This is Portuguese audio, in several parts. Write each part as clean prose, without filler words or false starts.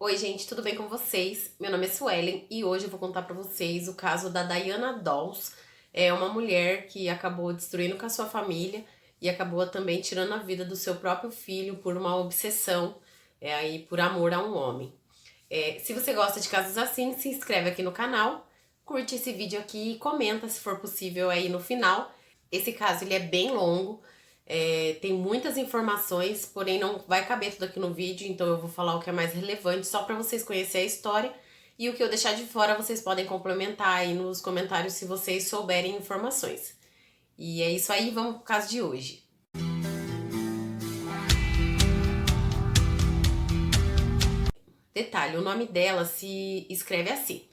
Oi, gente, tudo bem com vocês? Meu nome é Suelen e hoje eu vou contar pra vocês o caso da Diana Dawes. É uma mulher que acabou destruindo com a sua família e acabou também tirando a vida do seu próprio filho por uma obsessão, aí por amor a um homem. Se você gosta de casos assim, se inscreve aqui no canal, curte esse vídeo aqui e comenta se for possível aí no final. Esse caso ele é bem longo, tem muitas informações, porém não vai caber tudo aqui no vídeo, então eu vou falar o que é mais relevante só para vocês conhecerem a história e o que eu deixar de fora vocês podem complementar aí nos comentários se vocês souberem informações. E é isso aí, vamos pro caso de hoje. Detalhe, o nome dela se escreve assim,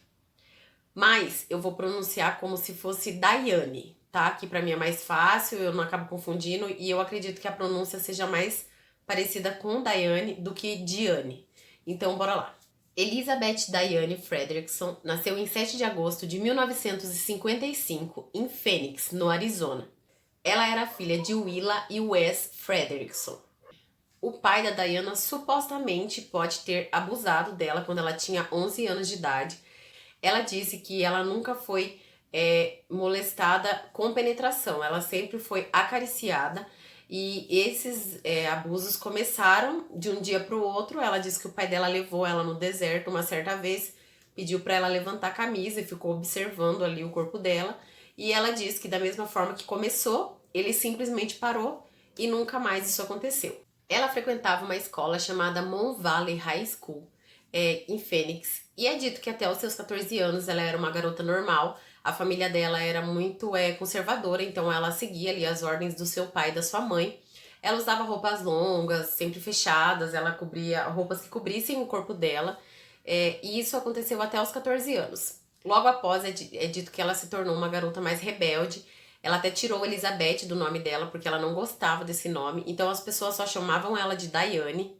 mas eu vou pronunciar como se fosse Daiane, tá? Que pra mim é mais fácil, eu não acabo confundindo e eu acredito que a pronúncia seja mais parecida com Daiane do que Diane. Então, bora lá. Elizabeth Diane Fredrickson nasceu em 7 de agosto de 1955 em Phoenix, no Arizona. Ela era filha de Willa e Wes Fredrickson. O pai da Diana supostamente pode ter abusado dela quando ela tinha 11 anos de idade. Ela disse que ela nunca foi molestada com penetração, ela sempre foi acariciada e esses abusos começaram de um dia para o outro. Ela disse que o pai dela levou ela no deserto uma certa vez, pediu para ela levantar a camisa e ficou observando ali o corpo dela. E ela disse que da mesma forma que começou, ele simplesmente parou e nunca mais isso aconteceu. Ela frequentava uma escola chamada Mon Valley High School, em Phoenix, e é dito que até os seus 14 anos ela era uma garota normal. A família dela era muito conservadora, então ela seguia ali as ordens do seu pai e da sua mãe. Ela usava roupas longas, sempre fechadas, ela cobria roupas que cobrissem o corpo dela, e isso aconteceu até os 14 anos. Logo após, é dito que ela se tornou uma garota mais rebelde. Ela até tirou Elizabeth do nome dela porque ela não gostava desse nome, então as pessoas só chamavam ela de Diane.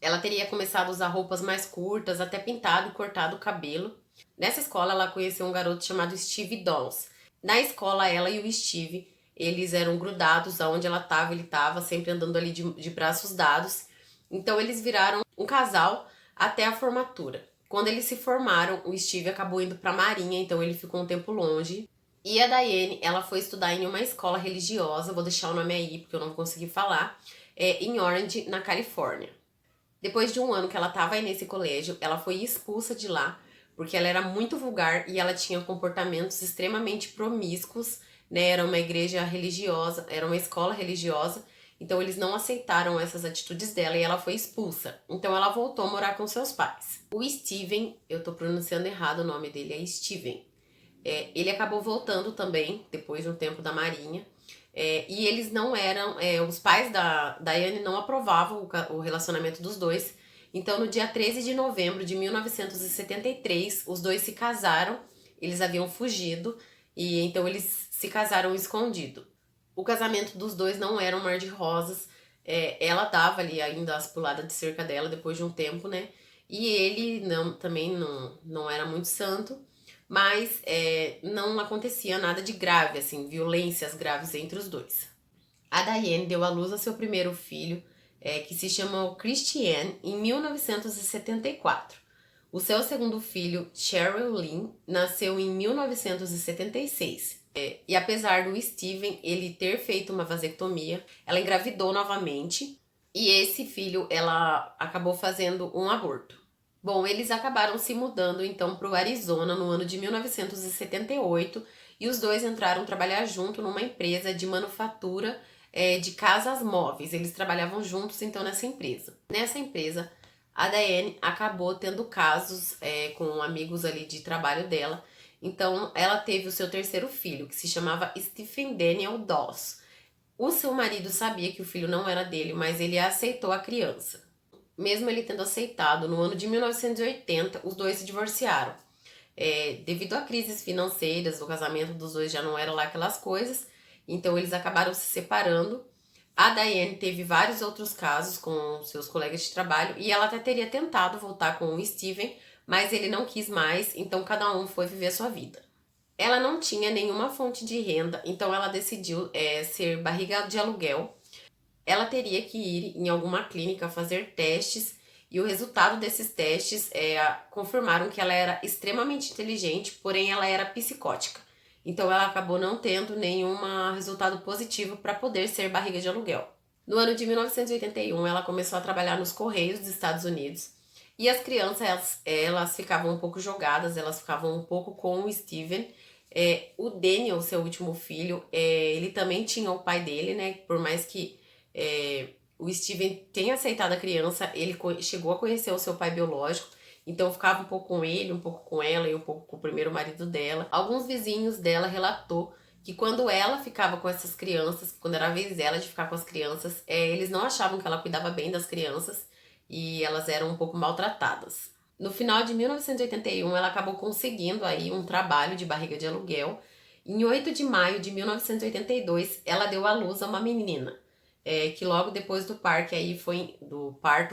Ela teria começado a usar roupas mais curtas, até pintado e cortado o cabelo. Nessa escola ela conheceu um garoto chamado Steve Dawes. Na escola ela e o Steve, eles eram grudados, aonde ela estava, ele estava, sempre andando ali de braços dados. Então eles viraram um casal até a formatura. Quando eles se formaram, o Steve acabou indo para a Marinha, então ele ficou um tempo longe. E a Diane, ela foi estudar em uma escola religiosa, vou deixar o nome aí porque eu não consegui falar, em Orange, na Califórnia. Depois de um ano que ela estava aí nesse colégio, ela foi expulsa de lá porque ela era muito vulgar e ela tinha comportamentos extremamente promíscuos, né? Era uma igreja religiosa, era uma escola religiosa, então eles não aceitaram essas atitudes dela e ela foi expulsa. Então ela voltou a morar com seus pais. O Steven, eu tô pronunciando errado o nome dele, é Steven. Ele acabou voltando também, depois de um tempo da Marinha. E eles não eram, os pais da Diane não aprovavam o relacionamento dos dois. Então, no dia 13 de novembro de 1973, os dois se casaram. Eles haviam fugido e então eles se casaram escondido. O casamento dos dois não era um mar de rosas. Ela dava ali ainda as puladas de cerca dela depois de um tempo, né? E ele também não era muito santo, mas não acontecia nada de grave, assim, violências graves entre os dois. A Diane deu à luz a seu primeiro filho, que se chamou Christiane, em 1974. O seu segundo filho, Cheryl Lynn, nasceu em 1976. E apesar do Steven ele ter feito uma vasectomia, ela engravidou novamente e esse filho ela acabou fazendo um aborto. Bom, eles acabaram se mudando então para o Arizona no ano de 1978 e os dois entraram trabalhar junto numa empresa de manufatura de casas móveis. Eles trabalhavam juntos então nessa empresa. Nessa empresa, a Diane acabou tendo casos com amigos ali de trabalho dela. Então, ela teve o seu terceiro filho, que se chamava Stephen Daniel Dawes. O seu marido sabia que o filho não era dele, mas ele aceitou a criança. Mesmo ele tendo aceitado, no ano de 1980, os dois se divorciaram. Devido a crises financeiras, o casamento dos dois já não era lá aquelas coisas, então eles acabaram se separando. A Diane teve vários outros casos com seus colegas de trabalho e ela até teria tentado voltar com o Steven, mas ele não quis mais, então cada um foi viver a sua vida. Ela não tinha nenhuma fonte de renda, então ela decidiu ser barriga de aluguel. Ela teria que ir em alguma clínica fazer testes E o resultado desses testes confirmaram que ela era extremamente inteligente, porém ela era psicótica. Então ela acabou não tendo nenhum resultado positivo para poder ser barriga de aluguel. No ano de 1981, ela começou a trabalhar nos Correios dos Estados Unidos. E as crianças, elas ficavam um pouco jogadas, elas ficavam um pouco com o Steven. O Daniel, seu último filho, ele também tinha o pai dele, né? Por mais que o Steven tenha aceitado a criança, ele chegou a conhecer o seu pai biológico. Então ficava um pouco com ele, um pouco com ela e um pouco com o primeiro marido dela. Alguns vizinhos dela relatou que quando ela ficava com essas crianças, quando era a vez dela de ficar com as crianças, eles não achavam que ela cuidava bem das crianças e elas eram um pouco maltratadas. No final de 1981, ela acabou conseguindo aí um trabalho de barriga de aluguel. Em 8 de maio de 1982, ela deu à luz a uma menina, que logo depois do parto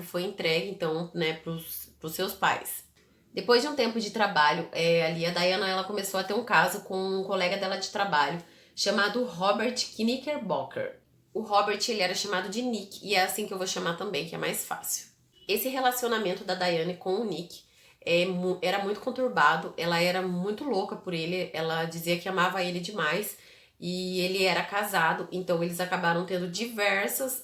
foi entregue então, né, para os seus pais. Depois de um tempo de trabalho, ali a Diana ela começou a ter um caso com um colega dela de trabalho chamado Robert Knickerbocker. O Robert ele era chamado de Nick e é assim que eu vou chamar também, que é mais fácil. Esse relacionamento da Diane com o Nick era muito conturbado, ela era muito louca por ele, ela dizia que amava ele demais e ele era casado, então eles acabaram tendo diversas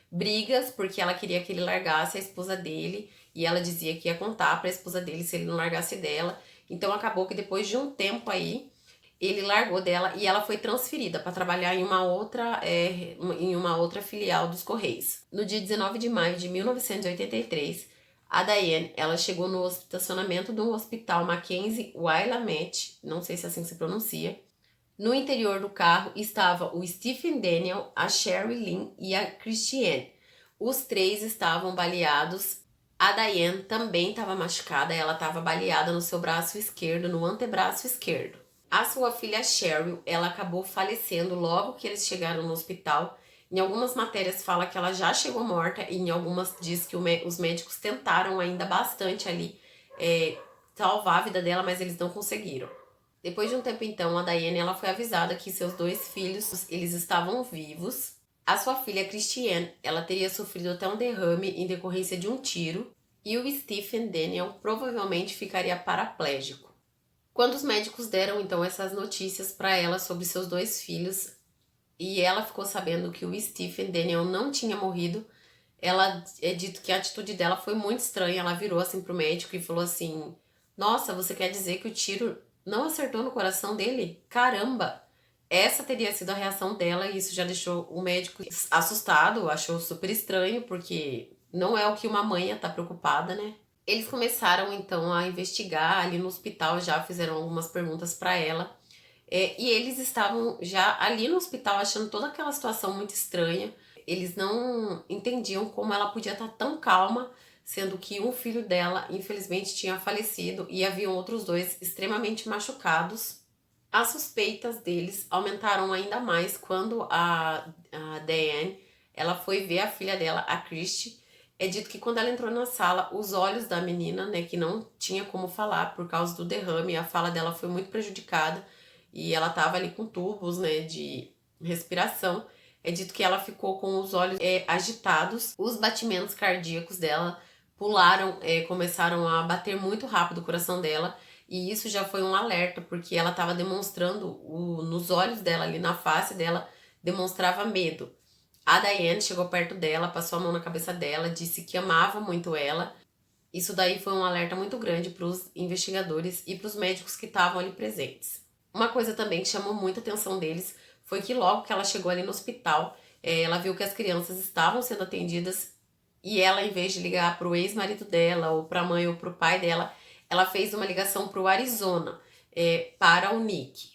brigas porque ela queria que ele largasse a esposa dele e ela dizia que ia contar para a esposa dele se ele não largasse dela. Então acabou que depois de um tempo aí ele largou dela e ela foi transferida para trabalhar em uma outra filial dos Correios. No dia 19 de maio de 1983, a Diane ela chegou no estacionamento do hospital Mackenzie Willamette, não sei se assim se pronuncia. No interior do carro estava o Stephen Daniel, a Sherry Lynn e a Christiane. Os três estavam baleados. A Diane também estava machucada, ela estava baleada no seu braço esquerdo, no antebraço esquerdo. A sua filha Cheryl, ela acabou falecendo logo que eles chegaram no hospital. Em algumas matérias fala que ela já chegou morta e em algumas diz que os médicos tentaram ainda bastante ali salvar a vida dela, mas eles não conseguiram. Depois de um tempo então, a Diane ela foi avisada que seus 2 filhos eles estavam vivos. A sua filha Christiane, ela teria sofrido até um derrame em decorrência de um tiro e o Stephen Daniel provavelmente ficaria paraplégico. Quando os médicos deram então essas notícias para ela sobre seus 2 filhos e ela ficou sabendo que o Stephen Daniel não tinha morrido, ela dito que a atitude dela foi muito estranha. Ela virou assim pro médico e falou assim: "Nossa, você quer dizer que o tiro não acertou no coração dele? Caramba!" Essa teria sido a reação dela e isso já deixou o médico assustado, achou super estranho, porque não é o que uma mãe ia estar preocupada, né? Eles começaram então a investigar ali no hospital, já fizeram algumas perguntas para ela. E eles estavam já ali no hospital achando toda aquela situação muito estranha. Eles não entendiam como ela podia estar tão calma, sendo que um filho dela, infelizmente, tinha falecido e haviam outros 2 extremamente machucados. As suspeitas deles aumentaram ainda mais quando a Diane ela foi ver a filha dela, a Christy. É dito que quando ela entrou na sala, os olhos da menina, né, que não tinha como falar por causa do derrame, a fala dela foi muito prejudicada e ela tava ali com tubos, né, de respiração. É dito que ela ficou com os olhos agitados, os batimentos cardíacos dela pularam, começaram a bater muito rápido o coração dela e isso já foi um alerta porque ela estava demonstrando, nos olhos dela, ali na face dela, demonstrava medo. A Diane chegou perto dela, passou a mão na cabeça dela, disse que amava muito ela. Isso daí foi um alerta muito grande para os investigadores e para os médicos que estavam ali presentes. Uma coisa também que chamou muita atenção deles foi que logo que ela chegou ali no hospital, ela viu que as crianças estavam sendo atendidas e ela, em vez de ligar para o ex-marido dela, ou para a mãe ou para o pai dela, ela fez uma ligação para o Arizona, para o Nick.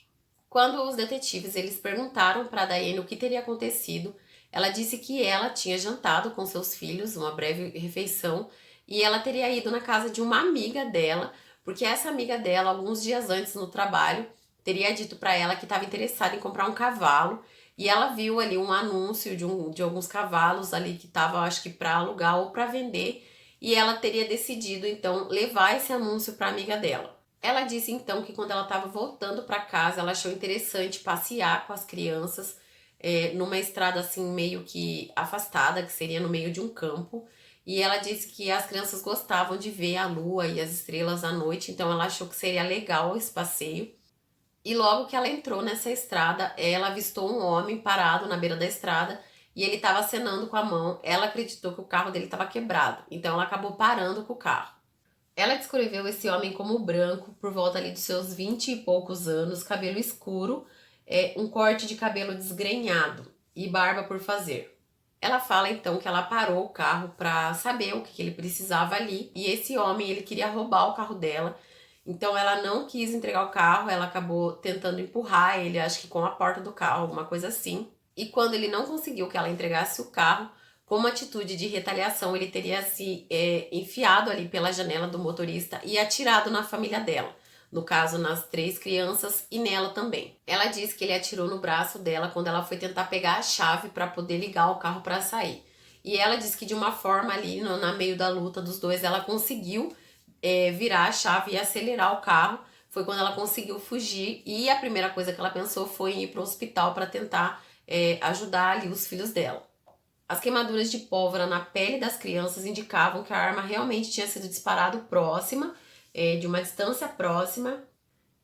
Quando os detetives eles perguntaram para a Diane o que teria acontecido, ela disse que ela tinha jantado com seus filhos, uma breve refeição, e ela teria ido na casa de uma amiga dela, porque essa amiga dela, alguns dias antes no trabalho, teria dito para ela que estava interessada em comprar um cavalo, e ela viu ali um anúncio de alguns cavalos ali que estavam, acho que para alugar ou para vender, e ela teria decidido então levar esse anúncio para a amiga dela. Ela disse então que quando ela estava voltando para casa, ela achou interessante passear com as crianças numa estrada assim meio que afastada, que seria no meio de um campo. E ela disse que as crianças gostavam de ver a lua e as estrelas à noite, então ela achou que seria legal esse passeio. E logo que ela entrou nessa estrada, ela avistou um homem parado na beira da estrada e ele estava acenando com a mão. Ela acreditou que o carro dele estava quebrado, então ela acabou parando com o carro. Ela descreveu esse homem como branco, por volta ali dos seus 20 e poucos anos, cabelo escuro, um corte de cabelo desgrenhado e barba por fazer. Ela fala então que ela parou o carro para saber o que ele precisava ali e esse homem ele queria roubar o carro dela. Então ela não quis entregar o carro, ela acabou tentando empurrar ele, acho que com a porta do carro, alguma coisa assim. E quando ele não conseguiu que ela entregasse o carro, como atitude de retaliação, ele teria se enfiado ali pela janela do motorista e atirado na família dela. No caso, nas 3 crianças e nela também. Ela disse que ele atirou no braço dela quando ela foi tentar pegar a chave para poder ligar o carro para sair. E ela disse que de uma forma ali, na meio da luta dos dois, ela conseguiu virar a chave e acelerar o carro. Foi quando ela conseguiu fugir e a primeira coisa que ela pensou foi ir para o hospital para tentar ajudar ali os filhos dela. As queimaduras de pólvora na pele das crianças indicavam que a arma realmente tinha sido disparada próxima, de uma distância próxima,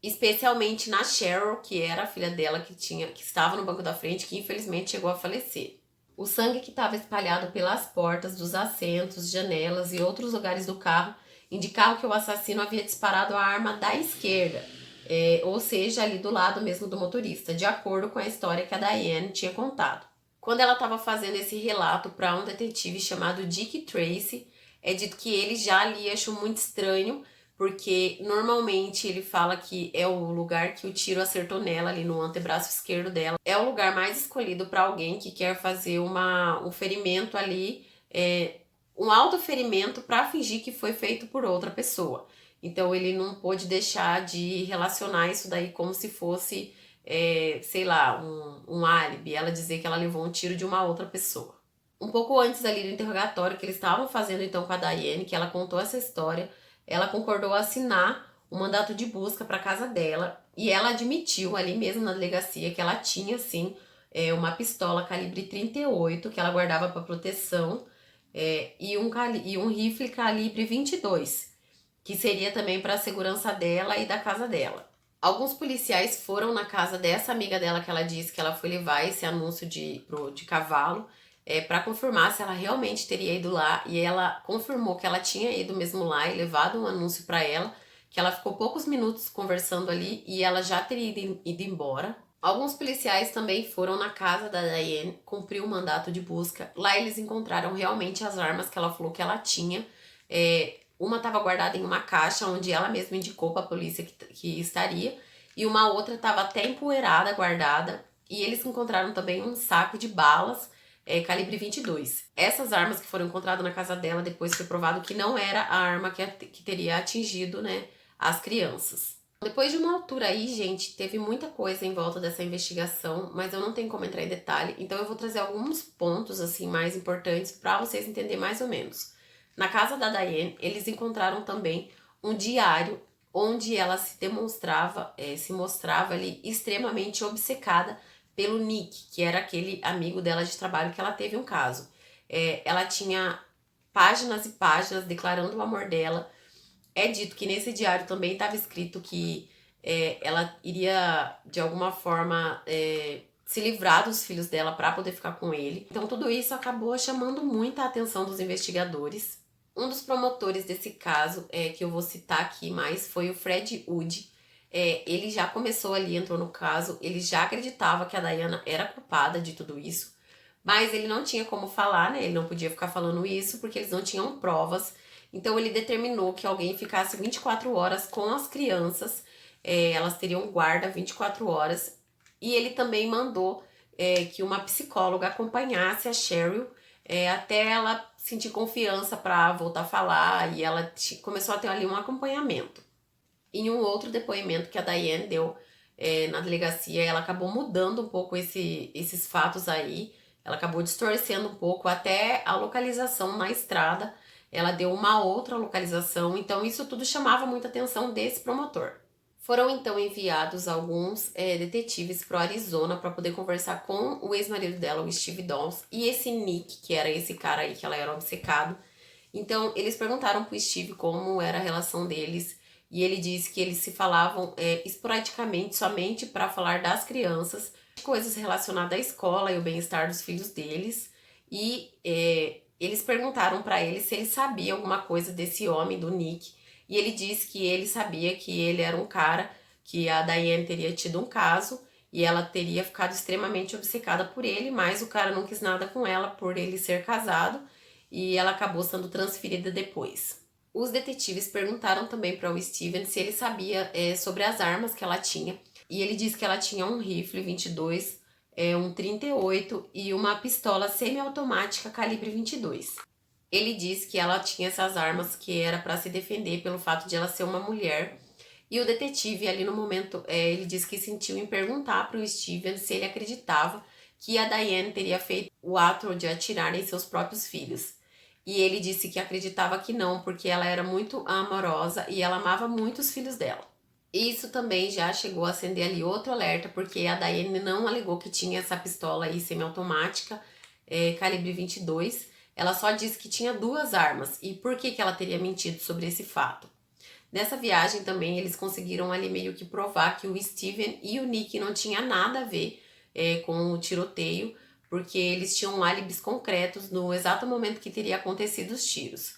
especialmente na Cheryl, que era a filha dela que estava no banco da frente, que infelizmente chegou a falecer. O sangue que estava espalhado pelas portas dos assentos, janelas e outros lugares do carro indicava que o assassino havia disparado a arma da esquerda, ou seja, ali do lado mesmo do motorista, de acordo com a história que a Diane tinha contado. Quando ela estava fazendo esse relato para um detetive chamado Dick Tracy, é dito que ele já ali achou muito estranho, porque normalmente ele fala que é o lugar que o tiro acertou nela, ali no antebraço esquerdo dela. É o lugar mais escolhido para alguém que quer fazer um ferimento ali, um autoferimento para fingir que foi feito por outra pessoa. Então ele não pôde deixar de relacionar isso daí como se fosse sei lá, um álibi, ela dizer que ela levou um tiro de uma outra pessoa. Um pouco antes ali do interrogatório que eles estavam fazendo então com a Diane, que ela contou essa história, ela concordou a assinar um mandato de busca para casa dela e ela admitiu ali mesmo na delegacia que ela tinha sim uma pistola calibre 38 que ela guardava para proteção e um rifle calibre 22, que seria também para a segurança dela e da casa dela. Alguns policiais foram na casa dessa amiga dela que ela disse que ela foi levar esse anúncio de cavalo para confirmar se ela realmente teria ido lá. E ela confirmou que ela tinha ido mesmo lá e levado um anúncio para ela, que ela ficou poucos minutos conversando ali e ela já teria ido embora. Alguns policiais também foram na casa da Diane cumprir o mandato de busca. Lá eles encontraram realmente as armas que ela falou que ela tinha. Uma estava guardada em uma caixa onde ela mesma indicou para a polícia que estaria, e uma outra estava até empoeirada, guardada, e eles encontraram também um saco de balas calibre 22. Essas armas que foram encontradas na casa dela, depois foi provado que não era a arma que teria atingido, né, as crianças. Depois de uma altura aí, gente, teve muita coisa em volta dessa investigação, mas eu não tenho como entrar em detalhe, então eu vou trazer alguns pontos assim mais importantes para vocês entenderem mais ou menos. Na casa da Diane, eles encontraram também um diário onde ela se mostrava ali extremamente obcecada pelo Nick, que era aquele amigo dela de trabalho que ela teve um caso. Ela tinha páginas e páginas declarando o amor dela. É dito que nesse diário também estava escrito que ela iria, de alguma forma, se livrar dos filhos dela para poder ficar com ele. Então tudo isso acabou chamando muita atenção dos investigadores. Um dos promotores desse caso, que eu vou citar aqui mais, foi o Fred Wood. Ele já começou ali, entrou no caso, ele já acreditava que a Diana era culpada de tudo isso, mas ele não tinha como falar, né? Ele não podia ficar falando isso porque eles não tinham provas. Então ele determinou que alguém ficasse 24 horas com as crianças, elas teriam guarda 24 horas, e ele também mandou que uma psicóloga acompanhasse a Cheryl até ela sentir confiança para voltar a falar, e ela começou a ter ali um acompanhamento. Em um outro depoimento que a Diane deu na delegacia, ela acabou mudando um pouco esses fatos aí, ela acabou distorcendo um pouco até a localização na estrada, ela deu uma outra localização, então isso tudo chamava muita atenção desse promotor. Foram então enviados alguns detetives para o Arizona para poder conversar com o ex-marido dela, o Steve Dawes, e esse Nick, que era esse cara aí que ela era obcecado. Então, eles perguntaram pro Steve como era a relação deles e ele disse que eles se falavam esporadicamente, somente para falar das crianças, coisas relacionadas à escola e o bem-estar dos filhos deles. E eles perguntaram para ele se ele sabia alguma coisa desse homem, do Nick, e ele disse que ele sabia que ele era um cara que a Diane teria tido um caso e ela teria ficado extremamente obcecada por ele, mas o cara não quis nada com ela por ele ser casado e ela acabou sendo transferida depois. Os detetives perguntaram também para o Steven se ele sabia sobre as armas que ela tinha, e ele disse que ela tinha um rifle 22, um 38 e uma pistola semiautomática calibre 22. Ele disse que ela tinha essas armas que era para se defender pelo fato de ela ser uma mulher. E o detetive ali no momento, ele disse que sentiu em perguntar para o Steven se ele acreditava que a Diane teria feito o ato de atirar em seus próprios filhos. E ele disse que acreditava que não, porque ela era muito amorosa e ela amava muito os filhos dela. Isso também já chegou a acender ali outro alerta, porque a Diane não alegou que tinha essa pistola aí semiautomática, calibre 22. Ela só disse que tinha duas armas. E por que ela teria mentido sobre esse fato? Nessa viagem também eles conseguiram ali meio que provar que o Steven e o Nick não tinham nada a ver com o tiroteio, porque eles tinham álibis concretos no exato momento que teria acontecido os tiros.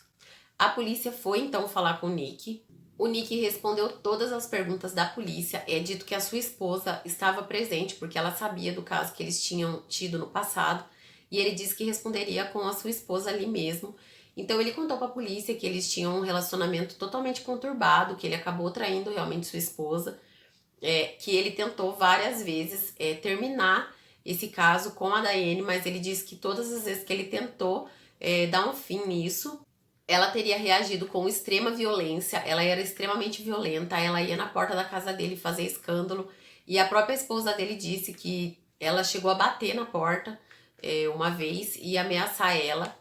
A polícia foi então falar com o Nick. O Nick respondeu todas as perguntas da polícia. É dito que a sua esposa estava presente porque ela sabia do caso que eles tinham tido no passado, e ele disse que responderia com a sua esposa ali mesmo. Então ele contou para a polícia que eles tinham um relacionamento totalmente conturbado, que ele acabou traindo realmente sua esposa, que ele tentou várias vezes terminar esse caso com a Diane, mas ele disse que todas as vezes que ele tentou dar um fim nisso, ela teria reagido com extrema violência. Ela era extremamente violenta, ela ia na porta da casa dele fazer escândalo, e a própria esposa dele disse que ela chegou a bater na porta uma vez e ameaçar ela.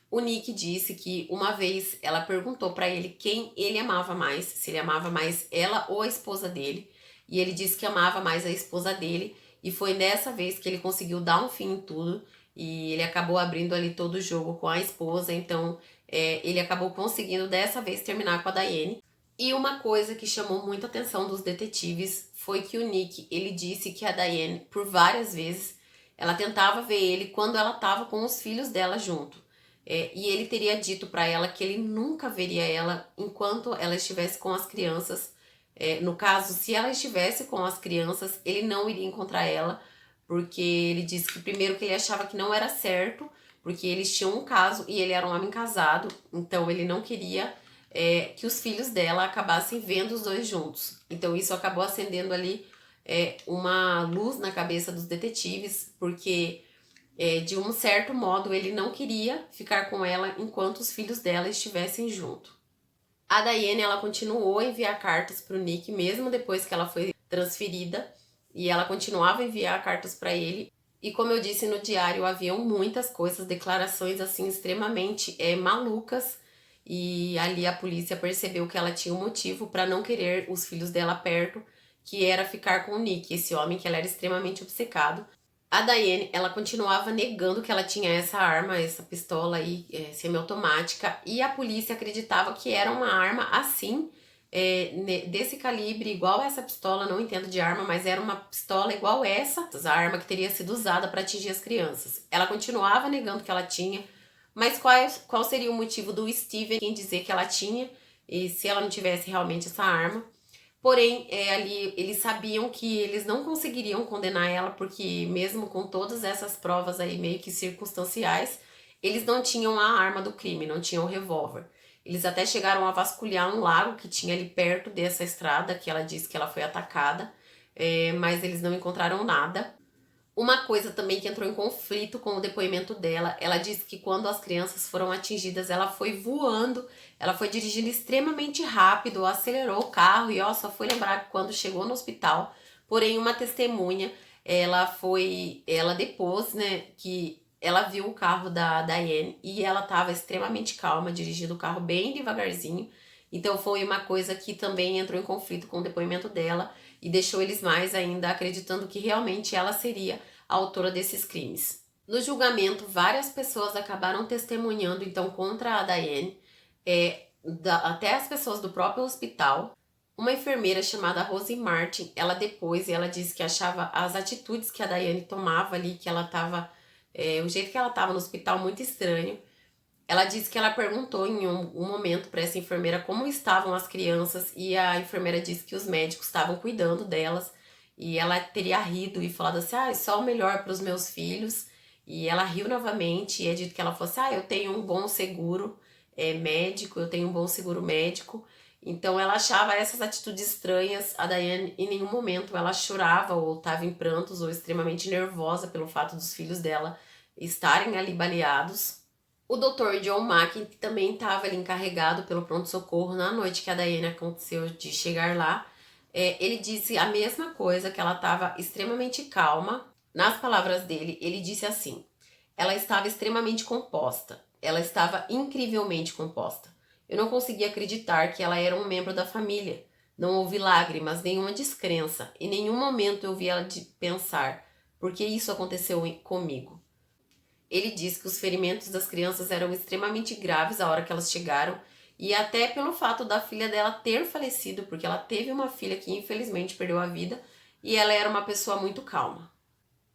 O Nick disse que uma vez ela perguntou para ele quem ele amava mais, se ele amava mais ela ou a esposa dele, e ele disse que amava mais a esposa dele, e foi nessa vez que ele conseguiu dar um fim em tudo, e ele acabou abrindo ali todo o jogo com a esposa. Então ele acabou conseguindo dessa vez terminar com a Diane. E uma coisa que chamou muita atenção dos detetives foi que o Nick, ele disse que a Diane, por várias vezes, ela tentava ver ele quando ela estava com os filhos dela junto. E ele teria dito para ela que ele nunca veria ela enquanto ela estivesse com as crianças. No caso, se ela estivesse com as crianças, ele não iria encontrar ela, porque ele disse que primeiro que ele achava que não era certo, porque eles tinham um caso e ele era um homem casado, então ele não queria que os filhos dela acabassem vendo os dois juntos. Então isso acabou acendendo ali uma luz na cabeça dos detetives, porque de um certo modo ele não queria ficar com ela enquanto os filhos dela estivessem junto. A Diane, ela continuou a enviar cartas para o Nick mesmo depois que ela foi transferida, e ela continuava a enviar cartas para ele. E como eu disse no diário, haviam muitas coisas, declarações assim extremamente malucas, e ali a polícia percebeu que ela tinha um motivo para não querer os filhos dela perto, que era ficar com o Nick, esse homem que ela era extremamente obcecado. A Diane, ela continuava negando que ela tinha essa arma, essa pistola aí, semiautomática, e a polícia acreditava que era uma arma assim, desse calibre, igual essa pistola. Não entendo de arma, mas era uma pistola igual essa, a arma que teria sido usada para atingir as crianças. Ela continuava negando que ela tinha, mas qual seria o motivo do Steven em dizer que ela tinha, e se ela não tivesse realmente essa arma? Porém, ali eles sabiam que eles não conseguiriam condenar ela, porque mesmo com todas essas provas aí meio que circunstanciais, eles não tinham a arma do crime, não tinham o revólver. Eles até chegaram a vasculhar um lago que tinha ali perto dessa estrada, que ela disse que ela foi atacada, mas eles não encontraram nada. Uma coisa também que entrou em conflito com o depoimento dela, ela disse que quando as crianças foram atingidas, ela foi voando, ela foi dirigindo extremamente rápido, acelerou o carro e só foi lembrar que quando chegou no hospital. Porém, uma testemunha, ela depois, né, que ela viu o carro da Diane e ela estava extremamente calma, dirigindo o carro bem devagarzinho. Então foi uma coisa que também entrou em conflito com o depoimento dela e deixou eles mais ainda acreditando que realmente ela seria a autora desses crimes. No julgamento, várias pessoas acabaram testemunhando então contra a Diane, até as pessoas do próprio hospital. Uma enfermeira chamada Rosie Martin, ela disse que achava as atitudes que a Diane tomava ali, que ela estava, o jeito que ela estava no hospital muito estranho. Ela disse que ela perguntou em um momento para essa enfermeira como estavam as crianças e a enfermeira disse que os médicos estavam cuidando delas e ela teria rido e falado assim, só o melhor para os meus filhos. E ela riu novamente e é dito que ela falou assim, eu tenho um bom seguro médico, eu tenho um bom seguro médico. Então ela achava essas atitudes estranhas. A Diane em nenhum momento ela chorava ou estava em prantos ou extremamente nervosa pelo fato dos filhos dela estarem ali baleados. O Dr. John Mack, que também estava ali encarregado pelo pronto-socorro na noite que a Diane aconteceu de chegar lá, ele disse a mesma coisa, que ela estava extremamente calma. Nas palavras dele, ele disse assim, ela estava extremamente composta, ela estava incrivelmente composta. Eu não conseguia acreditar que ela era um membro da família. Não houve lágrimas, nenhuma descrença. Em nenhum momento eu vi ela pensar, por que isso aconteceu comigo? Ele diz que os ferimentos das crianças eram extremamente graves a hora que elas chegaram e até pelo fato da filha dela ter falecido, porque ela teve uma filha que infelizmente perdeu a vida e ela era uma pessoa muito calma.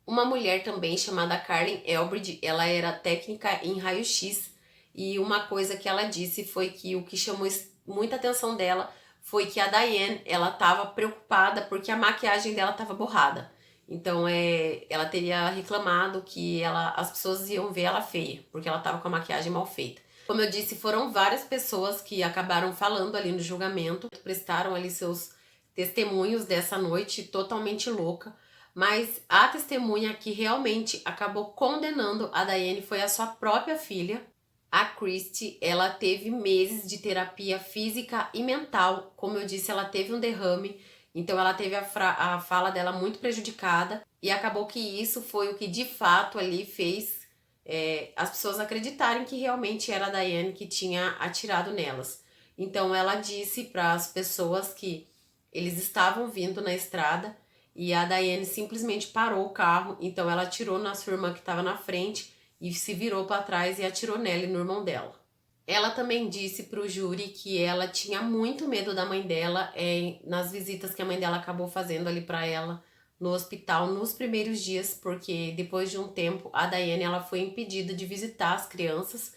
Uma mulher também chamada Carlin Elbridge, ela era técnica em raio-x e uma coisa que ela disse foi que o que chamou muita atenção dela foi que a Diane, ela estava preocupada porque a maquiagem dela estava borrada. Então, ela teria reclamado que as pessoas iam ver ela feia, porque ela estava com a maquiagem mal feita. Como eu disse, foram várias pessoas que acabaram falando ali no julgamento, prestaram ali seus testemunhos dessa noite totalmente louca, mas a testemunha que realmente acabou condenando a Diane foi a sua própria filha. A Christy, ela teve meses de terapia física e mental. Como eu disse, ela teve um derrame, então ela teve a fala dela muito prejudicada e acabou que isso foi o que de fato ali fez as pessoas acreditarem que realmente era a Diane que tinha atirado nelas. Então ela disse para as pessoas que eles estavam vindo na estrada e a Diane simplesmente parou o carro, então ela atirou na sua irmã que estava na frente e se virou para trás e atirou nela e no irmão dela. Ela também disse para o júri que ela tinha muito medo da mãe dela nas visitas que a mãe dela acabou fazendo ali para ela no hospital nos primeiros dias, porque depois de um tempo a Diane ela foi impedida de visitar as crianças,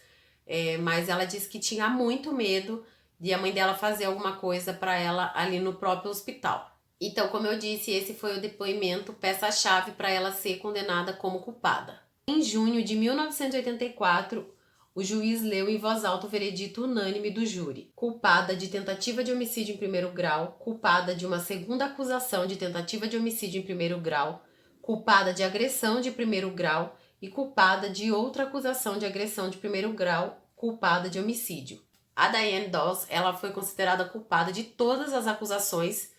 mas ela disse que tinha muito medo de a mãe dela fazer alguma coisa para ela ali no próprio hospital. Então, como eu disse, esse foi o depoimento peça-chave para ela ser condenada como culpada. Em junho de 1984, o juiz leu em voz alta o veredito unânime do júri. Culpada de tentativa de homicídio em primeiro grau, culpada de uma segunda acusação de tentativa de homicídio em primeiro grau, culpada de agressão de primeiro grau e culpada de outra acusação de agressão de primeiro grau, culpada de homicídio. A Diane Dawes, ela foi considerada culpada de todas as acusações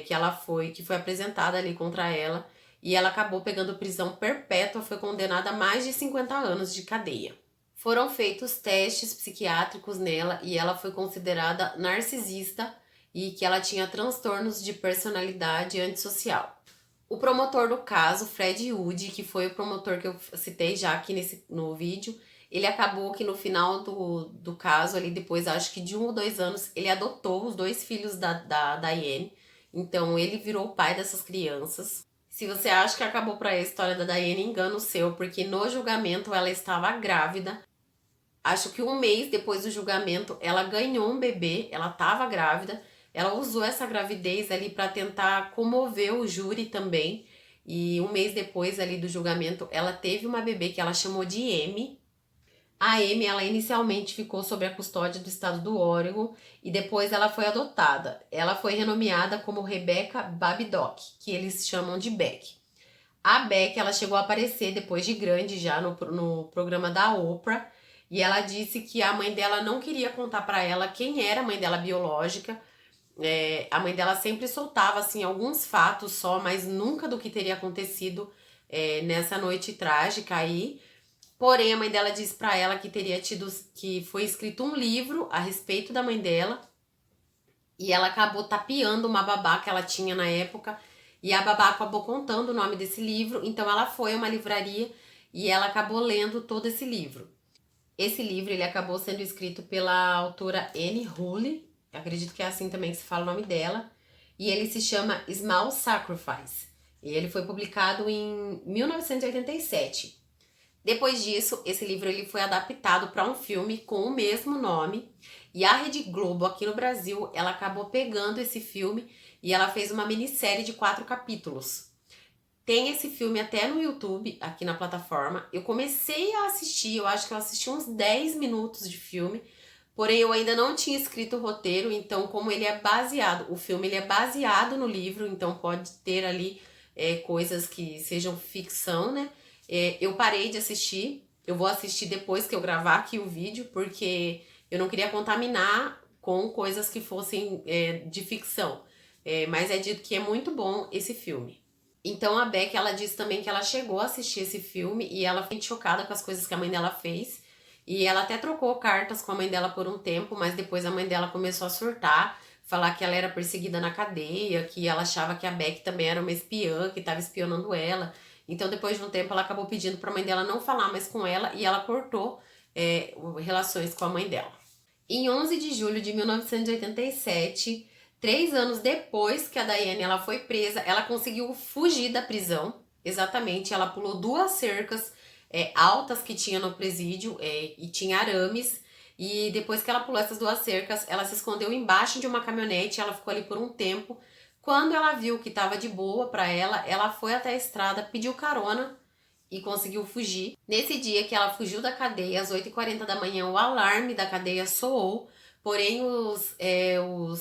que foi apresentada ali contra ela, e ela acabou pegando prisão perpétua, foi condenada a mais de 50 anos de cadeia. Foram feitos testes psiquiátricos nela e ela foi considerada narcisista e que ela tinha transtornos de personalidade antissocial. O promotor do caso, Fred Wood, que foi o promotor que eu citei já aqui no vídeo, ele acabou que no final do caso, ali depois acho que de 1 ou 2 anos, ele adotou os 2 filhos da Diane. Então ele virou o pai dessas crianças. Se você acha que acabou para a história da Diane, engano seu, porque no julgamento ela estava grávida. Acho que 1 mês depois do julgamento ela ganhou um bebê, ela estava grávida. Ela usou essa gravidez ali para tentar comover o júri também. E 1 mês depois ali do julgamento ela teve uma bebê que ela chamou de Amy. A Amy, ela inicialmente ficou sob a custódia do estado do Oregon e depois ela foi adotada. Ela foi renomeada como Rebecca Babdock, que eles chamam de Beck. A Beck, ela chegou a aparecer depois de grande já no programa da Oprah e ela disse que a mãe dela não queria contar para ela quem era a mãe dela biológica. A mãe dela sempre soltava assim alguns fatos só, mas nunca do que teria acontecido nessa noite trágica aí. Porém, a mãe dela disse para ela que foi escrito um livro a respeito da mãe dela e ela acabou tapeando uma babá que ela tinha na época e a babá acabou contando o nome desse livro. Então ela foi a uma livraria e ela acabou lendo todo esse livro. Esse livro ele acabou sendo escrito pela autora Anne Hulley, acredito que é assim também que se fala o nome dela, e ele se chama Small Sacrifice. E ele foi publicado em 1987. Depois disso, esse livro ele foi adaptado para um filme com o mesmo nome, e a Rede Globo aqui no Brasil, ela acabou pegando esse filme e ela fez uma minissérie de 4 capítulos. Tem esse filme até no YouTube, aqui na plataforma. Eu comecei a assistir, eu acho que eu assisti uns 10 minutos de filme, porém eu ainda não tinha escrito o roteiro, então como ele é baseado, o filme ele é baseado no livro, então pode ter ali coisas que sejam ficção, né? Eu parei de assistir, eu vou assistir depois que eu gravar aqui o vídeo, porque eu não queria contaminar com coisas que fossem de ficção. Mas é dito que é muito bom esse filme. Então a Beck, ela disse também que ela chegou a assistir esse filme e ela ficou chocada com as coisas que a mãe dela fez. E ela até trocou cartas com a mãe dela por um tempo, mas depois a mãe dela começou a surtar, falar que ela era perseguida na cadeia, que ela achava que a Beck também era uma espiã, que estava espionando ela. Então depois de um tempo ela acabou pedindo para a mãe dela não falar mais com ela e ela cortou relações com a mãe dela. Em 11 de julho de 1987, 3 anos depois que a Diane ela foi presa, ela conseguiu fugir da prisão. Exatamente, ela pulou 2 cercas altas que tinha no presídio e tinha arames. E depois que ela pulou essas 2 cercas, ela se escondeu embaixo de uma caminhonete. Ela ficou ali por um tempo. Quando ela viu que estava de boa para ela foi até a estrada, pediu carona e conseguiu fugir. Nesse dia que ela fugiu da cadeia, às 8h40 da manhã, o alarme da cadeia soou, porém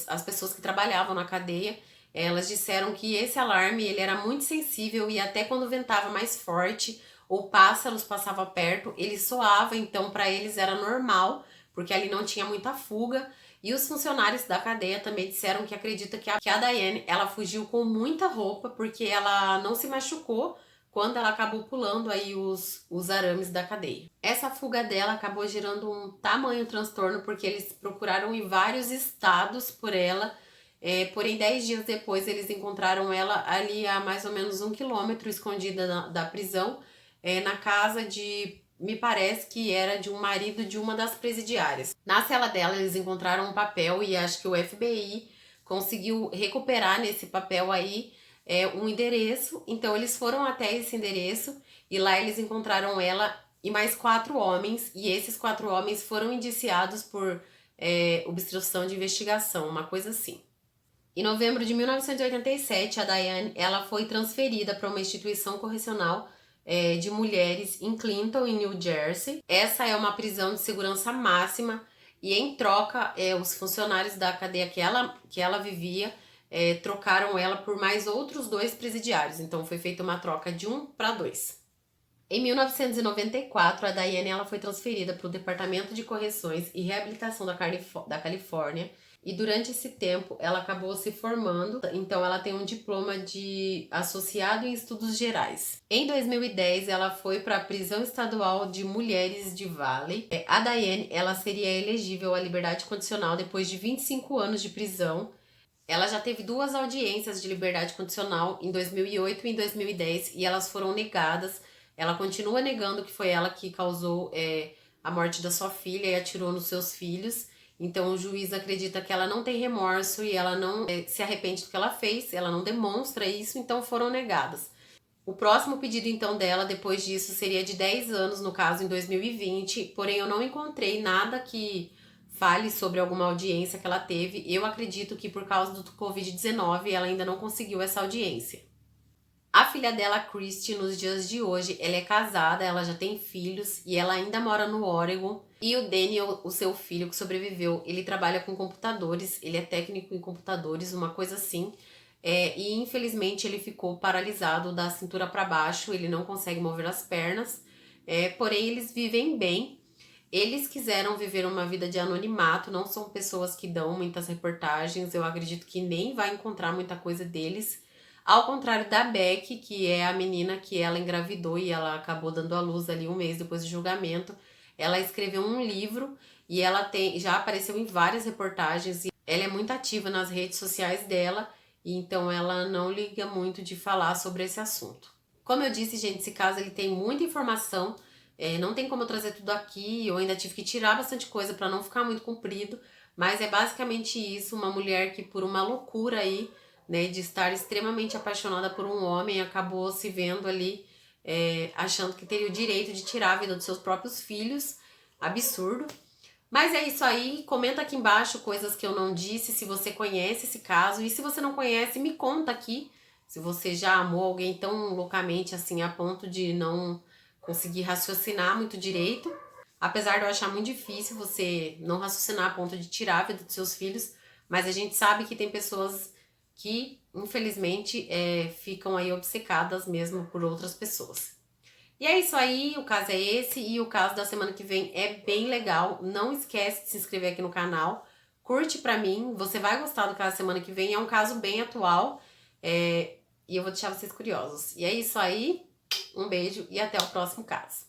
as pessoas que trabalhavam na cadeia, elas disseram que esse alarme ele era muito sensível e até quando ventava mais forte ou pássaros passavam perto, ele soava, então para eles era normal, porque ali não tinha muita fuga. E os funcionários da cadeia também disseram que acredita que a Diane ela fugiu com muita roupa, porque ela não se machucou quando ela acabou pulando aí os arames da cadeia. Essa fuga dela acabou gerando um tamanho transtorno, porque eles procuraram em vários estados por ela, porém 10 dias depois eles encontraram ela ali a mais ou menos 1 quilômetro escondida da prisão, na casa de, me parece que era de um marido de uma das presidiárias. Na cela dela eles encontraram um papel e acho que o FBI conseguiu recuperar nesse papel aí um endereço. Então eles foram até esse endereço e lá eles encontraram ela e mais 4 homens, e esses 4 homens foram indiciados por obstrução de investigação, uma coisa assim. Em novembro de 1987, a Diane ela foi transferida para uma instituição correcional de mulheres em Clinton, em New Jersey. Essa é uma prisão de segurança máxima e em troca os funcionários da cadeia que ela vivia trocaram ela por mais outros 2 presidiários. Então foi feita uma troca de 1 para 2. Em 1994, a Diane ela foi transferida para o Departamento de Correções e Reabilitação da Califórnia. E durante esse tempo ela acabou se formando, então ela tem um diploma de associado em estudos gerais. Em 2010 ela foi para a prisão estadual de mulheres de Valley. A Diane ela seria elegível à liberdade condicional depois de 25 anos de prisão. Ela já teve 2 audiências de liberdade condicional em 2008 e em 2010 e elas foram negadas. Ela continua negando que foi ela que causou a morte da sua filha e atirou nos seus filhos. Então o juiz acredita que ela não tem remorso e ela não se arrepende do que ela fez, ela não demonstra isso, então foram negadas. O próximo pedido então dela depois disso seria de 10 anos, no caso em 2020, porém eu não encontrei nada que fale sobre alguma audiência que ela teve. Eu acredito que por causa do Covid-19 ela ainda não conseguiu essa audiência. A filha dela, Christy, nos dias de hoje, ela é casada, ela já tem filhos e ela ainda mora no Oregon. E o Daniel, o seu filho que sobreviveu, ele trabalha com computadores, ele é técnico em computadores, uma coisa assim. E infelizmente ele ficou paralisado da cintura para baixo, ele não consegue mover as pernas. Porém, eles vivem bem. Eles quiseram viver uma vida de anonimato, não são pessoas que dão muitas reportagens, eu acredito que nem vai encontrar muita coisa deles. Ao contrário da Beck, que é a menina que ela engravidou e ela acabou dando à luz ali 1 mês depois do julgamento, ela escreveu um livro e ela já apareceu em várias reportagens. E ela é muito ativa nas redes sociais dela, e então ela não liga muito de falar sobre esse assunto. Como eu disse, gente, esse caso ele tem muita informação, não tem como eu trazer tudo aqui, eu ainda tive que tirar bastante coisa para não ficar muito comprido, mas é basicamente isso, uma mulher que por uma loucura aí, né, de estar extremamente apaixonada por um homem, acabou se vendo ali, achando que teria o direito de tirar a vida dos seus próprios filhos, absurdo. Mas é isso aí, comenta aqui embaixo coisas que eu não disse, se você conhece esse caso, e se você não conhece, me conta aqui, se você já amou alguém tão loucamente assim, a ponto de não conseguir raciocinar muito direito. Apesar de eu achar muito difícil você não raciocinar a ponto de tirar a vida dos seus filhos, mas a gente sabe que tem pessoas que, infelizmente, ficam aí obcecadas mesmo por outras pessoas. E é isso aí, o caso é esse, e o caso da semana que vem é bem legal. Não esquece de se inscrever aqui no canal, curte pra mim, você vai gostar do caso da semana que vem, é um caso bem atual, e eu vou deixar vocês curiosos. E é isso aí, um beijo e até o próximo caso.